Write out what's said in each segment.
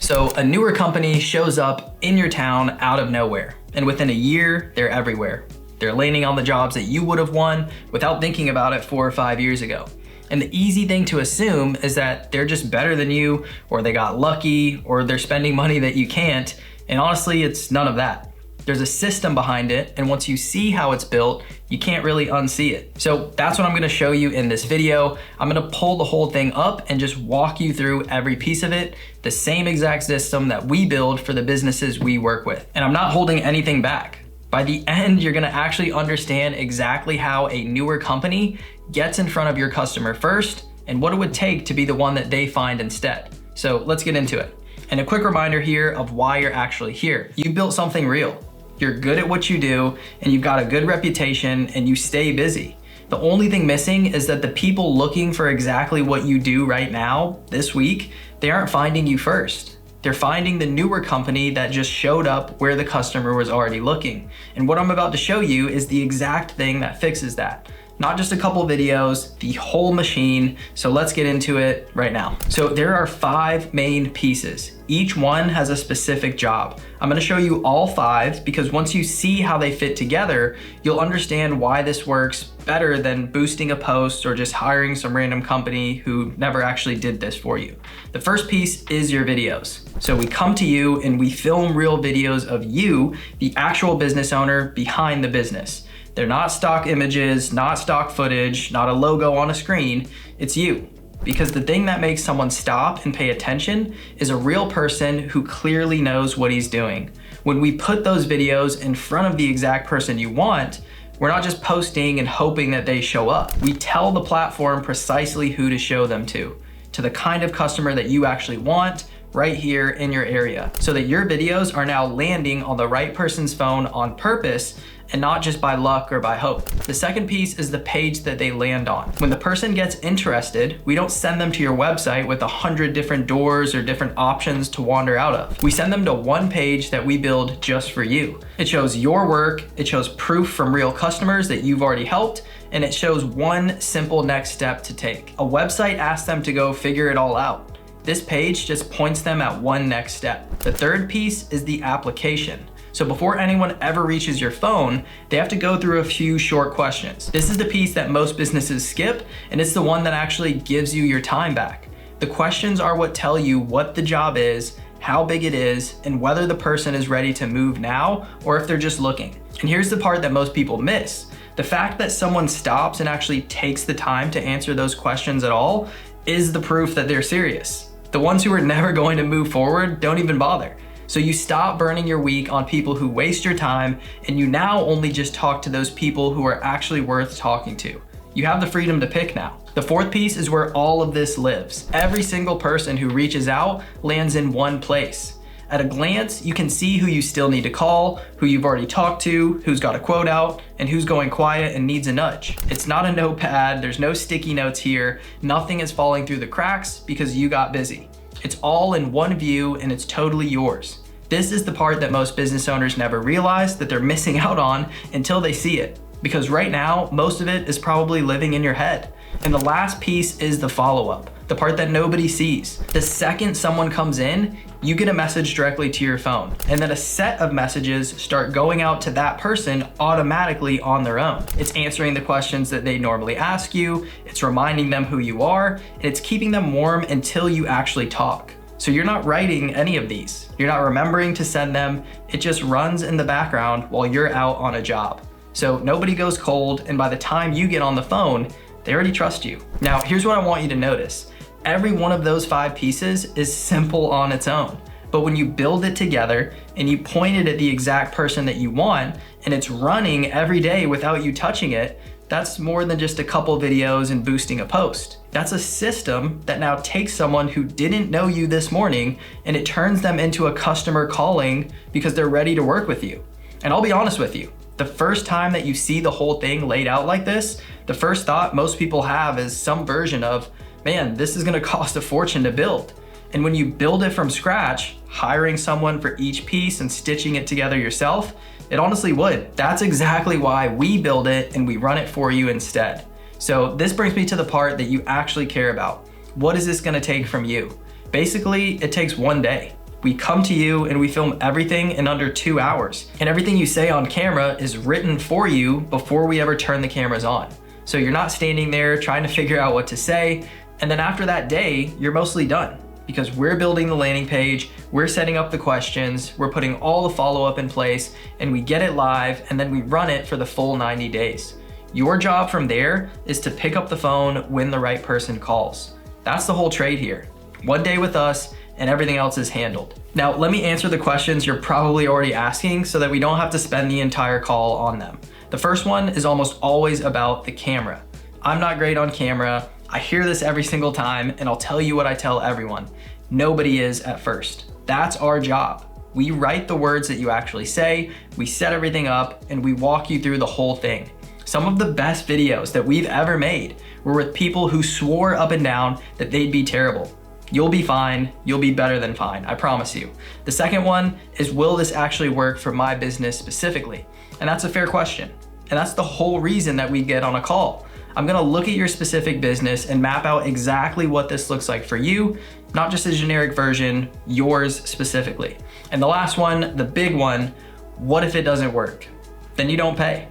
So a newer company shows up in your town out of nowhere, and within a year, they're everywhere. They're landing on the jobs that you would have won without thinking about it 4 or 5 years ago. And the easy thing to assume is that they're just better than you, or they got lucky, or they're spending money that you can't. And honestly, it's none of that. There's a system behind it, and once you see how it's built, you can't really unsee it. So that's what I'm gonna show you in this video. I'm gonna pull the whole thing up and just walk you through every piece of it, the same exact system that we build for the businesses we work with. And I'm not holding anything back. By the end, you're gonna actually understand exactly how a newer company gets in front of your customer first and what it would take to be the one that they find instead. So let's get into it. And a quick reminder here of why you're actually here. You built something real. You're good at what you do, and you've got a good reputation, and you stay busy. The only thing missing is that the people looking for exactly what you do right now, this week, they aren't finding you first. They're finding the newer company that just showed up where the customer was already looking. And what I'm about to show you is the exact thing that fixes that. Not just a couple videos, the whole machine. So let's get into it right now. So there are 5 main pieces. Each one has a specific job. I'm gonna show you all 5 because once you see how they fit together, you'll understand why this works better than boosting a post or just hiring some random company who never actually did this for you. The first piece is your videos. So we come to you and we film real videos of you, the actual business owner behind the business. They're not stock images, not stock footage, not a logo on a screen, it's you. Because the thing that makes someone stop and pay attention is a real person who clearly knows what he's doing. When we put those videos in front of the exact person you want, we're not just posting and hoping that they show up. We tell the platform precisely who to show them to the kind of customer that you actually want right here in your area, so that your videos are now landing on the right person's phone on purpose and not just by luck or by hope. The second piece is the page that they land on. When the person gets interested, we don't send them to your website with 100 different doors or different options to wander out of. We send them to one page that we build just for you. It shows your work, it shows proof from real customers that you've already helped, and it shows one simple next step to take. A website asks them to go figure it all out. This page just points them at one next step. The third piece is the application. So before anyone ever reaches your phone, they have to go through a few short questions. This is the piece that most businesses skip, and it's the one that actually gives you your time back. The questions are what tell you what the job is, how big it is, and whether the person is ready to move now or if they're just looking. And here's the part that most people miss. The fact that someone stops and actually takes the time to answer those questions at all is the proof that they're serious. The ones who are never going to move forward don't even bother. So you stop burning your week on people who waste your time, and you now only just talk to those people who are actually worth talking to. You have the freedom to pick now. The fourth piece is where all of this lives. Every single person who reaches out lands in one place. At a glance, you can see who you still need to call, who you've already talked to, who's got a quote out, and who's going quiet and needs a nudge. It's not a notepad, there's no sticky notes here, nothing is falling through the cracks because you got busy. It's all in one view and it's totally yours. This is the part that most business owners never realize that they're missing out on until they see it. Because right now, most of it is probably living in your head. And the last piece is the follow-up, the part that nobody sees. The second someone comes in, you get a message directly to your phone, and then a set of messages start going out to that person automatically on their own. It's answering the questions that they normally ask you, it's reminding them who you are, and it's keeping them warm until you actually talk. So you're not writing any of these. You're not remembering to send them. It just runs in the background while you're out on a job. So nobody goes cold, and by the time you get on the phone, they already trust you. Now, here's what I want you to notice. Every one of those 5 pieces is simple on its own. But when you build it together and you point it at the exact person that you want, and it's running every day without you touching it, that's more than just a couple videos and boosting a post. That's a system that now takes someone who didn't know you this morning and it turns them into a customer calling because they're ready to work with you. And I'll be honest with you, the first time that you see the whole thing laid out like this, the first thought most people have is some version of, man, this is gonna cost a fortune to build. And when you build it from scratch, hiring someone for each piece and stitching it together yourself, it honestly would. That's exactly why we build it and we run it for you instead. So this brings me to the part that you actually care about. What is this gonna take from you? Basically, it takes one day. We come to you and we film everything in under 2 hours. And everything you say on camera is written for you before we ever turn the cameras on. So you're not standing there trying to figure out what to say. And then after that day, you're mostly done because we're building the landing page, we're setting up the questions, we're putting all the follow-up in place, and we get it live, and then we run it for the full 90 days. Your job from there is to pick up the phone when the right person calls. That's the whole trade here. 1 day with us, and everything else is handled. Now, let me answer the questions you're probably already asking so that we don't have to spend the entire call on them. The first one is almost always about the camera. I'm not great on camera. I hear this every single time, and I'll tell you what I tell everyone. Nobody is at first. That's our job. We write the words that you actually say, we set everything up, and we walk you through the whole thing. Some of the best videos that we've ever made were with people who swore up and down that they'd be terrible. You'll be fine, you'll be better than fine, I promise you. The second one is, will this actually work for my business specifically? And that's a fair question. And that's the whole reason that we get on a call. I'm gonna look at your specific business and map out exactly what this looks like for you, not just a generic version, yours specifically. And the last one, the big one, what if it doesn't work? Then you don't pay.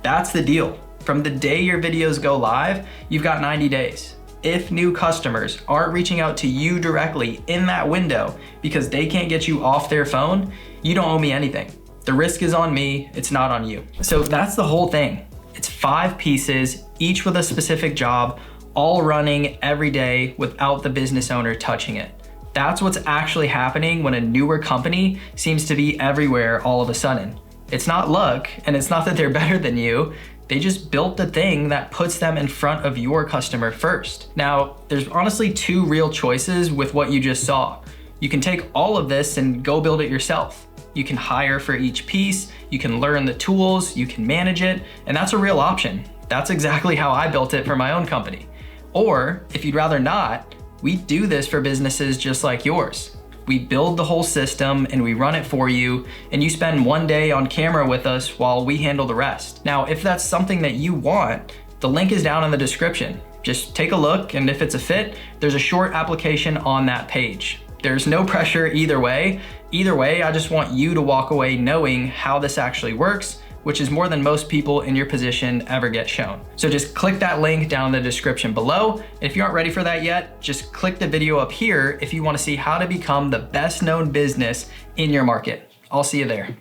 That's the deal. From the day your videos go live, you've got 90 days. If new customers aren't reaching out to you directly in that window because they can't get you off their phone, you don't owe me anything. The risk is on me, it's not on you. So that's the whole thing. It's 5 pieces, each with a specific job, all running every day without the business owner touching it. That's what's actually happening when a newer company seems to be everywhere all of a sudden. It's not luck, and it's not that they're better than you. They just built the thing that puts them in front of your customer first. Now, there's honestly 2 real choices with what you just saw. You can take all of this and go build it yourself. You can hire for each piece, you can learn the tools, you can manage it, and that's a real option. That's exactly how I built it for my own company. Or, if you'd rather not, we do this for businesses just like yours. We build the whole system and we run it for you, and you spend 1 day on camera with us while we handle the rest. Now, if that's something that you want, the link is down in the description. Just take a look, and if it's a fit, there's a short application on that page. There's no pressure either way. Either way, I just want you to walk away knowing how this actually works, which is more than most people in your position ever get shown. So just click that link down in the description below. And if you aren't ready for that yet, just click the video up here if you want to see how to become the best known business in your market. I'll see you there.